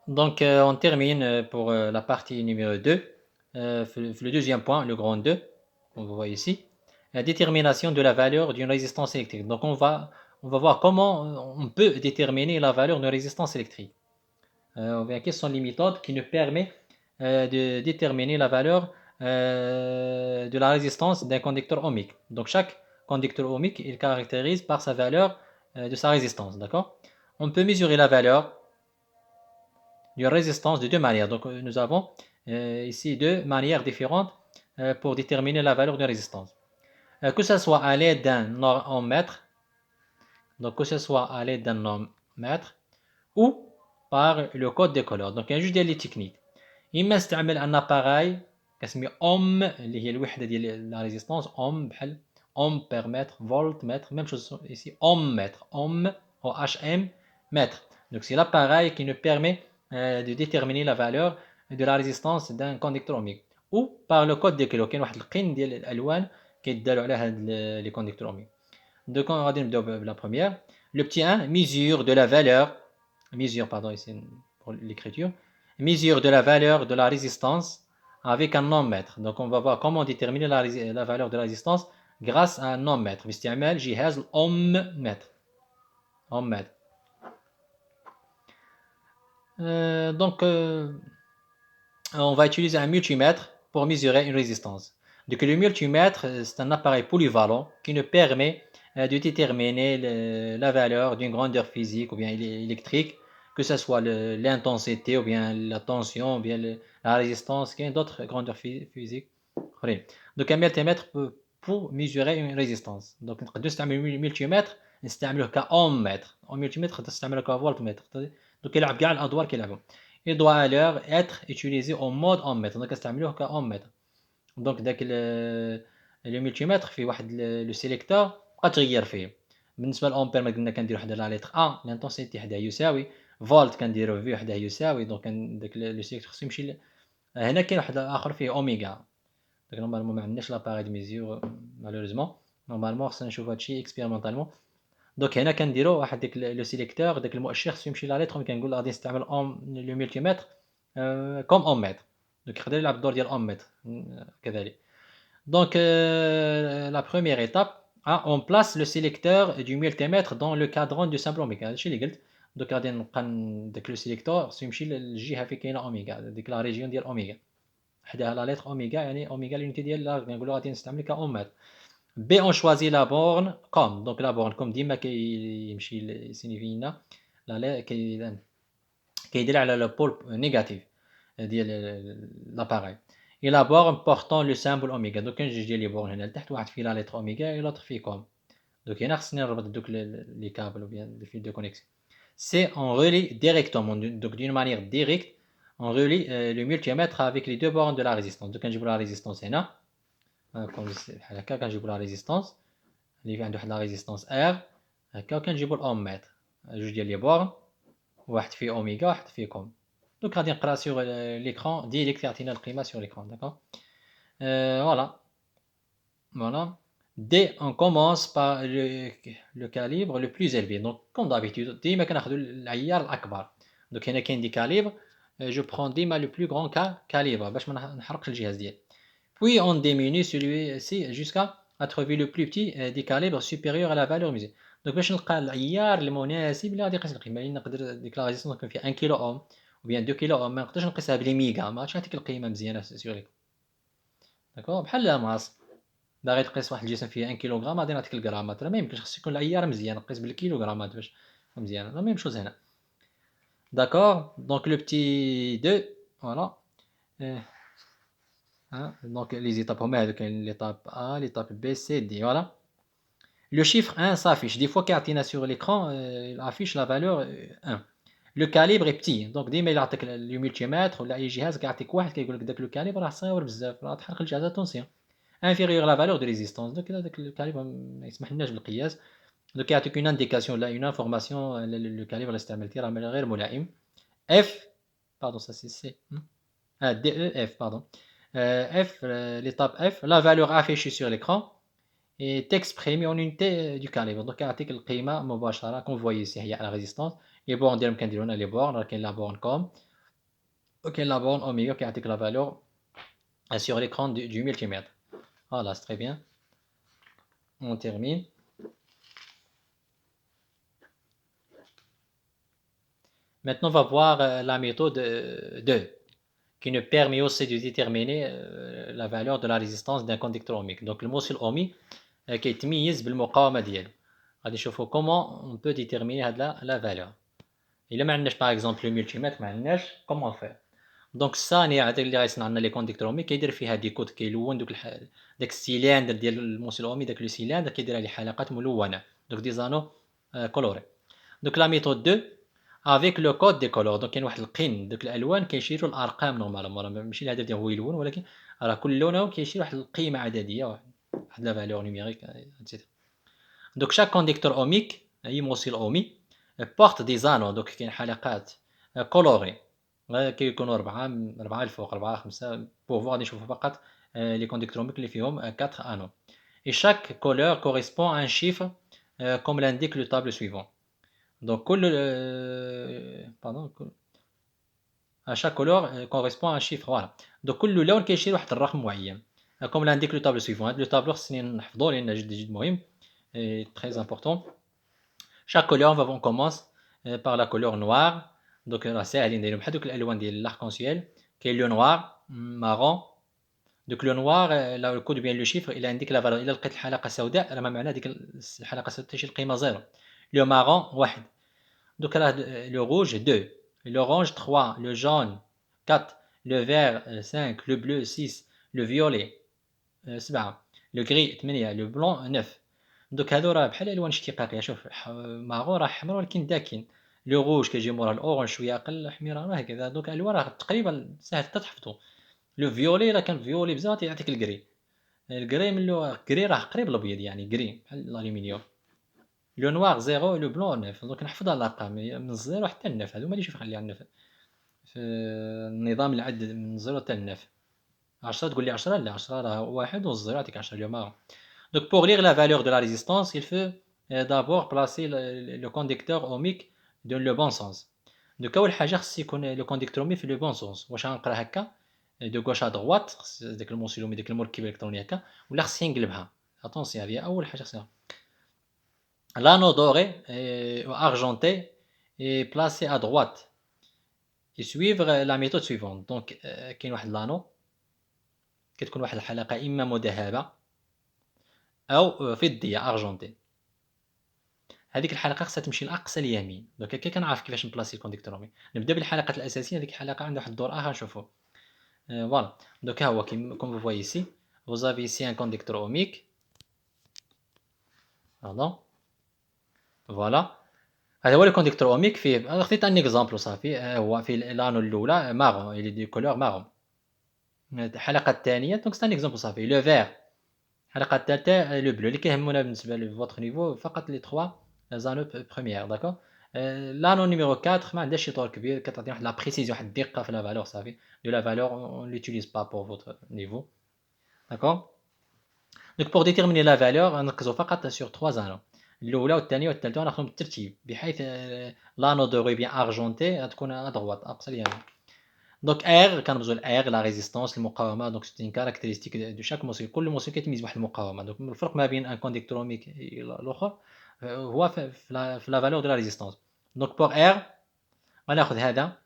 Donc, on termine pour la partie numéro 2. Le deuxième point, le grand 2, on voit ici, la détermination de la valeur d'une résistance électrique. Donc, on va voir comment on peut déterminer la valeur d'une résistance électrique. On voit quelles sont les méthodes qui nous permettent de déterminer la valeur de la résistance d'un conducteur ohmique. Donc, chaque conducteur ohmique, il caractérise par sa valeur de sa résistance. D'accord? On peut mesurer la valeur d'une résistance de deux manières. Donc, nous avons ici deux manières différentes pour déterminer la valeur de résistance. Que ce soit à l'aide d'un ohmmètre, donc que ce soit à l'aide d'un ohmmètre ou par le code des couleurs. Donc, il y a juste des techniques. إما استعمل un appareil كنسميه ohm اللي هي الوحدة ديال la résistance ohm بحال ohm per mètre volt mètre même chose ici ohm mètre ohm OHM mètre. Donc c'est l'appareil qui nous permet de déterminer la valeur de la résistance d'un conducteur ohmique ou par le code des kilos كاين واحد القن ديال الالوان كيدالوا على هاد les conducteurs ohmiques. Donc غادي نبداو بلا première. Le petit 1 mesure de la valeur mesure pardon ici pour l'écriture mesure de la valeur de la résistance avec un ohmmètre. Donc on va voir comment déterminer la valeur de la résistance grâce à un ohmmètre باستعمال جهاز الأوممتر. ohmmètre. Donc on va utiliser un multimètre pour mesurer une résistance. Donc le multimètre, c'est un appareil polyvalent qui nous permet de déterminer la valeur d'une grandeur physique ou bien électrique, que ce soit l'intensité ou bien la tension ou bien la résistance, qu'il y a d'autres grandeurs physiques. Donc un multimètre pour mesurer une résistance. Donc نقدر نستعمل الملتيمتر نستعملوه كأوم متر، أو ملتيمتر نستعمله كفولت متر. Donc كيلعب كاع الأدوار كيلعبوا. Il doit alors être utilisé en mode ohmmètre. Donc كنستعملوه كأوممتر. دونك داك لو ملتيمتر فيه واحد لو سيليكتور بقى تغير فيه. بالنسبه للامبير ما قلنا كنديرو حدا لا لتر ا لانتونسيتي حداه يساوي فولت كنديرو في حداه يساوي دونك داك لو سيليكتور خصو يمشي هنا كاين واحد اخر فيه اوميغا. دونك نورمالمون ما عندناش لاباري دو ميزور مالوريزمون. نورمالمون خصنا نشوفو هادشي اكسبيرمونطالمون. دونك هنا كنديرو واحد ديك لو سيليكتور داك المؤشر خصو يمشي لا لتر ملي كنقول غادي نستعمل لو ملتيمتر كوم اومتر. دونك يقدر يلعب الدور ديال اومتر كذلك. Donc, la première étape, hein, on place le sélecteur du multimètre dans le cadran du simple oméga. هادشي اللي قلت. دوك غادي نبقى داك لو سيليكتور خصو يمشي للجهه فين كاينه اوميغا ديك لا ريجيون ديال اوميغا حداها لا لتر اوميغا يعني اوميغا لونيتي ديال نقولوا غادي نستعمل كاومات. بي اون شوازي لا بورن كوم دونك لا بورن كوم ديما كيمشي سينيفي لنا لا كيدير على لو بول نيجاتيف ديال لاباراي. Et la borne portant le symbole oméga. Donc كاين جوج ديال لي بورن هنا لتحت واحد فيه لا لتر اوميغا et l'autre فيه كوم. Donc هنا خصني نربط دوك لي كابل ou bien les fils de connexion. C'est on relie directement donc d'une manière directe on relie le multimètre avec les deux bornes de la résistance. Donc كنجيبو لا ريزيستانس هنا كوم بحال هكا كنجيبو لا ريزيستانس اللي عنده واحد لا ريزيستانس R هكا وكنجيبو الاوميتر جوج ديال لي بورن واحد فيه اوميغا واحد فيه كوم. Donc غادي نقرا sur l'écran ديريكت يعطينا القيمه sur l'écran. D'accord. Voilà. Voilà. D, on commence par le calibre le plus élevé. Donc, comme d'habitude, ديما كناخذوا العيار الأكبر. Donc هنا كاين دي calibre. Je prends ديما le plus grand calibre باش ما نحرقش الجهاز ديالي. Puis on diminue celui-ci jusqu'à trouver le plus petit des calibres supérieur à la valeur musée. Donc باش نلقى العيار المناسب اللي غادي يقيس القيمة. يعني نقدر ديك لا ريزيستونس يكون فيها 1 كيلو اوم ou bien 2 كيلو اوم ما نقدرش نقيسها بلي ميغا ما غاديش نعطيك القيمة مزيانة سيغ ليك. داكور بحال الماس باغي تقيس واحد الجسم فيه 1 كيلوغرام غادي نعطيك الغرامات راه ما يمكنش خص يكون العيار مزيان قيس بالكيلوغرامات باش مزيان لا ميم شوز هنا. D'accord, donc le petit 2 voilà. Hein, donc les étapes هما هادو كاين l'étape A l'étape B C D voilà. Le chiffre 1 s'affiche des fois كيعطينا sur l'écran il affiche la valeur 1. Le calibre est petit donc ديما إلا عطاك le multimètre ولا أي جهاز كيعطيك واحد كيقول لك داك le calibre راه صغير بزاف راه تحرق الجهاز attention. Inférieur à la valeur de résistance donc هذاك الكاليبر ما يسمحلناش بالقياس. Donc يعطيك une indication là une information le calibre اللي استعملتيه راه غير ملائم. F pardon ça c'est C. D E F pardon. F l'étape F la valeur affichée sur l'écran est exprimée en unité du calibre. Donc يعطيك القيمة مباشرة comme vous voyez ici هي la résistance. Les bornes ديالهم كنديرو هنا les bornes راه كاين la borne comme OK, la borne oméga كيعطيك la valeur sur l'écran du multimètre. Voilà, c'est très bien. On termine. Maintenant, on va voir la méthode 2, qui nous permet aussi de déterminer la valeur de la résistance d'un conducteur ohmique. Donc, الموصل أومي كيتميز بالمقاومة ديالو. غادي نشوفوا comment on peut déterminer هاد la valeur. إلا ما عندناش par exemple le multimètre ما عندناش comment faire. دونك الصانع هذاك اللي غيصنع لنا لي كونديكتور اومي كيدير فيها دي كود كيلون داك السيلندر ديال الموصل الاومي داك لو سيلندر كيدير عليه حلقات ملونه دوك دي زانو كولوري. دوك لا ميثود 2 افيك لو كود دي كولور. دونك كاين واحد القن دوك الالوان كيشيروا الارقام نورمالمون ماشي الهدف ديالهم هو يلون ولكن راه كل لون كيشير واحد القيمه عدديه واحد لا فالور نيميريك اتسيتيرا. دوك شاك كونديكتور اوميك اي موصل اومي بورت دي زانو. دوك كاين حلقات كولوري كيكونوا 4 الفوق 4 5 بوفو. غادي نشوفوا فقط لي كونديكتور اوميك اللي فيهم 4 انون. Et chaque couleur correspond à un chiffre comme l'indique le tableau suivant. Donc كل pardon à chaque couleur correspond à un chiffre. Voilà. Donc كل لون كيشير واحد الرقم معين. Comme l'indique le tableau suivant. هذا لو طابلو خصني نحفظوه لأنه جد مهم et très important. Chaque couleur on commence par la couleur noire. Donc راه ساهلين نديرو بحال دوك الالوان ديال l'arc-en-ciel. كاين لو نوار مارون. دوك لو نوار لا كود بيان لو شيفر الى عندك لا فالور الا لقيت الحلقه سوداء راه ما معنى ديك الحلقه السوداء تشي القيمه زيرو. لو مارون واحد. دوك راه لو روج 2 l'orange 3 le jaune 4 le vert 5 le bleu 6 le violet 7 le gris 8 le blanc 9. دوك هادو راه بحال الوان اشتقاقيه. شوف مارون راه حمر ولكن داكن. لو روج كيجي مورا الاورانج شويه اقل حميره راه هكذا. دوك الالوان راه تقريبا ساهل حتى تحفظو. لو فيولي راه كان فيولي بزاف تيعطيك الكري. الكري من لو كري راه قريب الابيض يعني كري بحال الالومنيوم. لو نوار 0 لو بلون 9. دونك نحفظها الارقام من الزيرو حتى النف. هادو ماليش نخليها النف في النظام العد من 0 حتى النف. 10 تقول لي 10 لا 10 راه واحد والزيرو يعطيك 10 اليوم مارون. Donc pour lire la valeur de la résistance, il faut d'abord placer le conducteur ohmique dans le bon sens. Donc أول حاجة خص يكون le conducteur ohmique في le bon sens. واش غنقرا هكا de gauche à droite داك الموصل ohmique داك المركب الإلكتروني هكا ولا خصني نقلبها. Attention هذه أول حاجة خصني. L'anneau doré ou argenté est placé à droite et suivre la méthode suivante. Donc كاين واحد لانو كتكون واحد الحلقة إما مذهبة أو فضية أرجنتي. هذيك الحلقة خصها تمشي لأقصى اليمين. دونك هكا كنعرف كيفاش نبلاصي الكونديكتور اومي. نبدا بالحلقة الأساسية. هذيك الحلقة عندها واحد الدور آخر نشوفوه. فوالا. دونك ها هو كوم فو فوايي ici. Vous avez ici un conducteur ohmique. Pardon. فوالا. هذا هو الكونديكتور اوميك فيه خديت ان اكزامبل وصافي. هو في لانو الأولى مارون إلي دي كولور مارون. الحلقة الثانية دونك سي ان اكزامبل صافي لو فير. الحلقة الثالثة لو بلو. اللي كيهمنا بالنسبة لفوتر نيفو فقط لي 3 زانو بروميير. داكور. لانو نيميرو 4 ما عندهاش شي طول كبير كتعطينا واحد لا بريسيزيون واحد الدقة في لا فالور صافي. دو لا فالور اون لوتيليز با بور فوتر نيفو. داكور. دونك بور ديتيرميني لا فالور غنركزو فقط سور 3 زانو. الأولى والثانية والثالثة غناخدهم بالترتيب بحيث لانو دوري بيان ارجونتي غتكون ادغوات اقصى اليمين. دونك ار كنرمزو لار لا ريزيستونس المقاومة. دونك سي ان كاركتيرستيك دو شاك موسيل. كل موسيل كيتميز بواحد المقاومة. دونك الفرق ما بين ان كونديكتور اوميك الاخر هو في لا فالور دو لا ريزيستونس. دونك بور ار غناخد هذا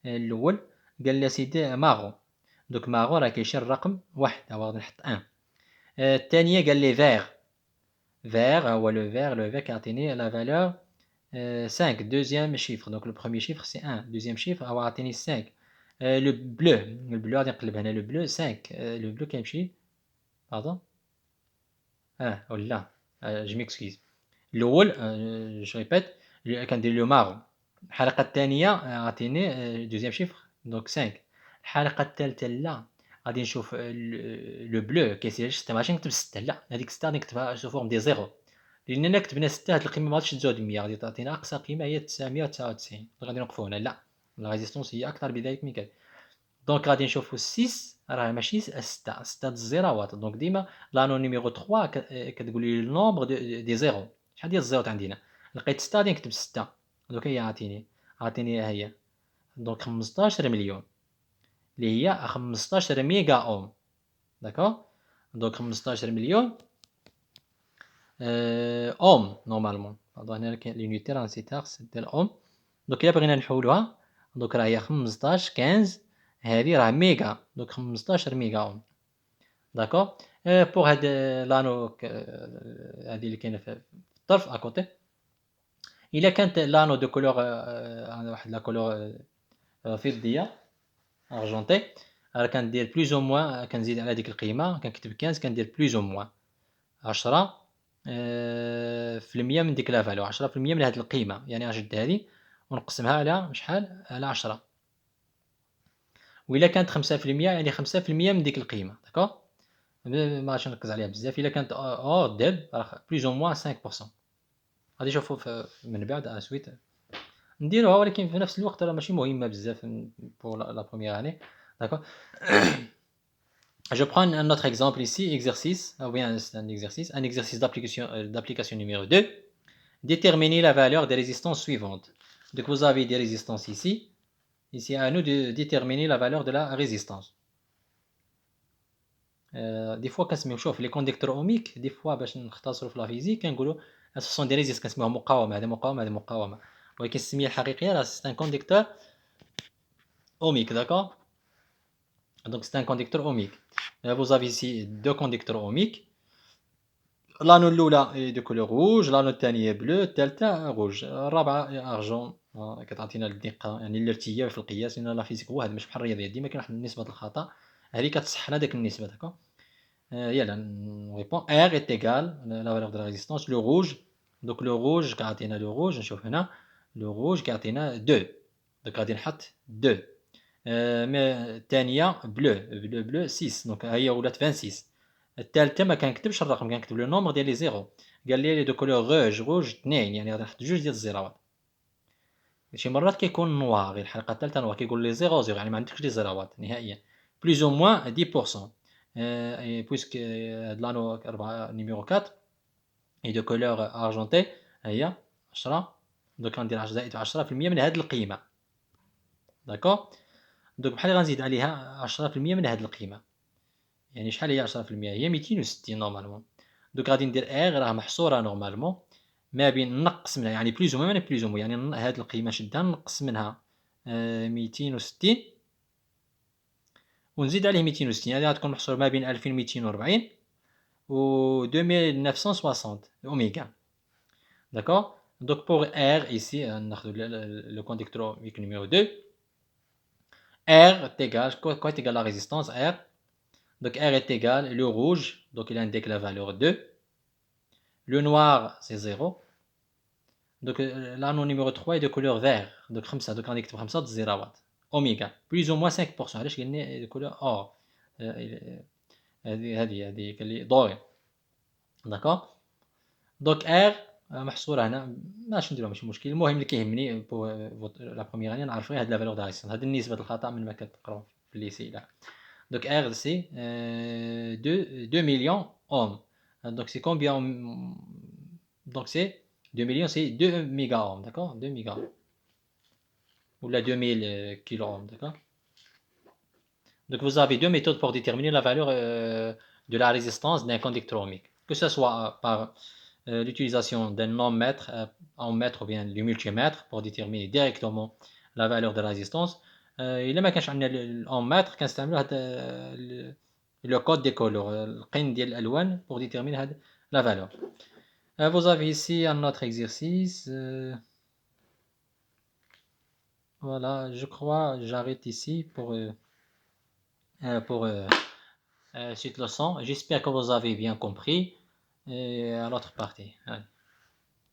الاول قال لي سيدي مارون. دونك مارون راه كيشير الرقم واحد. ها هو غادي نحط 1. الثانية قال لي فير. فير هو لو فير. لو فير كيعطيني لا فالور 5. deuxième chiffre. Donc le premier chiffre c'est 1. Deuxième chiffre هو عطيني 5. le bleu. Le bleu غادي نقلب هنا. le bleu 5. le bleu كيمشي pardon. ولا je m'excuse. الأول je répète كندير لو مارون. الحلقة الثانية عطيني deuxième chiffre donc 5. الحلقة الثالثة لا غادي نشوف لو بلو كيسير 6. ماشي نكتب 6 لا هذيك 6 غادي نكتبها سو فورم دي زيرو لأننا كتبنا 6. هاد القيمة ما غاديش تزود 100 غادي تعطينا أقصى قيمة هي 999. غادي نوقفو هنا لا لا ريزيستونس هي أكثر بذلك من كذا. دونك غادي نشوفو 6 راه ماشي 6. 6 د الزيروات. دونك ديما لانو نيميرو 3 كتقول لي لو نومبر دي زيرو. شحال ديال الزيروات عندنا. لقيت 6 غادي نكتب 6. دوك هي عطيني ها هي. دونك 15 مليون. اللي هي 15 ميجا اوم. داكوغ. دونك 15 مليون اوم نورمالمون. هنا كاين لونيتي راه نسيتها، خص دير اوم. دونك الا بغينا نحولوها، دونك راه هي 15 15 هذه راه ميجا، دونك 15 ميجا اوم. داكوغ. بوغ هاد لانو هادي اللي كاينه في الطرف اكوتي، الا كانت لانو دو كولور واحد لا كولور فضيه ارجونتي، راه كندير بلوز او موان، كنزيد على ديك القيمه، كنكتب 15 كندير بلوز او موان 10 في المية من ديك لا فالو، 10% من هاد القيمه. يعني غنشد هادي ونقسمها على شحال، على 10. وإلا كانت 5% يعني 5% من ديك القيمه. داكوغ. ما غاديش نركز عليها بزاف. الا كانت اور ديل راه بلوز او موان 5%. غادي نشوفوا من بعد اسويت نديروها، ولكن في نفس الوقت راه ماشي مهمه بزاف pour la première année. D'accord. Je prends un autre exemple ici, exercice, ou bien c'est un exercice d'application numéro 2. Déterminer la valeur des résistances suivantes. Donc vous avez des résistances ici. Ici à nous de déterminer la valeur de la résistance. Des fois كنسميو شوف les conducteurs ohmiques, des fois باش نختصروا في la physique كنقولوا ce sont des résistances، كنسميوها مقاومه، هذه مقاومه هذه مقاومه، ولكن السميه الحقيقيه راه c'est un conducteur ohmique. D'accord. Donc c'est un conducteur ohmique. Vous avez ici deux conducteurs ohmiques. L'anneau الأولى est de couleur rouge، l'anneau الثاني bleu، الثالثة rouge، الرابعة argent. كتعطينا الدقة، يعني الارتياح في القياس، لأن لا فيزيك هو هذا مش بحال الرياضيات، ديما كاين واحد نسبة الخطأ، هذه كتصحنا ديك النسبة. داكوغ. يلا نريبون. R est égal la valeur de la résistance le rouge. Donc le rouge كيعطينا لو rouge، نشوف هنا لو rouge كيعطينا 2، دونك غادي نحط 2. الثانية بلو 6، دونك ها هي ولات 26. الثالثة ما كنكتبش الرقم، كنكتب لو نومبر ديال لي زيرو. قال لي دو كولور روج 2، يعني غادي نحط جوج ديال الزيروات. شي مرات كيكون نوار، الحلقة الثالثة نوار كيقول لي 0 0، يعني ما عندكش لي زيروات نهائيا. بلوز او موان 10%. بويسك هاد لانو 4 نيميرو 4 اي دو كولور ارجونتي، ها هي 10، دونك غندير 10 زائد 10% من هاد القيمة. داكوغ. دونك بحال غنزيد عليها 10% من هاد القيمة، يعني شحال هي 10%؟ هي 260 نورمالمون. دونك غادي ندير راه محصورة نورمالمون ما بين نقص منها، يعني بلوز او موان بلوز او موان، يعني هاد القيمة نشدها نقص منها 260 ونزيد عليه 260، هذه غتكون محصورة ما بين 2240 و 2960 اوميغا. D'accord. Donc pour R ici, le conducteur numéro 2, R est égal, quoi est égal à la résistance R? Donc R est égal, le rouge, donc il indique la valeur 2, le noir c'est 0, donc l'anneau numéro 3 est de couleur vert, donc 5, donc on indique 5 0 oméga, plus ou moins 5%, علاش قلنا de couleur or هذه قال لي ضوئي. D'accord. دونك R محصوره هنا، ماشي نديروها ماشي مشكل. المهم اللي كيهمني بو لا بروميير اني نعرف غير هاد لا فالور دو ريزيستانس، هاد نسبة الخطأ من ما كتقراو في الليسي. لا. دونك R سي 2 مليون اوم. دونك سي كومبيان؟ دونك سي 2 مليون سي 2 ميغا اوم. داكور. 2 ميغا اوم ولا 2000 كيلو اوم. داكور. Donc vous avez deux méthodes pour déterminer la valeur de la résistance d'un conducteur ohmique, que ce soit par l'utilisation d'un ohmmètre, ohmmètre ou bien du multimètre pour déterminer directement la valeur de la résistance. إلا ما كانش عندنا الأومètre كنستعملوا هذا le code des couleurs، القن ديال الألوان pour déterminer هاد la valeur. Vous avez ici un autre exercice. Voilà, je crois j'arrête ici pour cette leçon. J'espère que vous avez bien compris. Et à l'autre partie. Allez.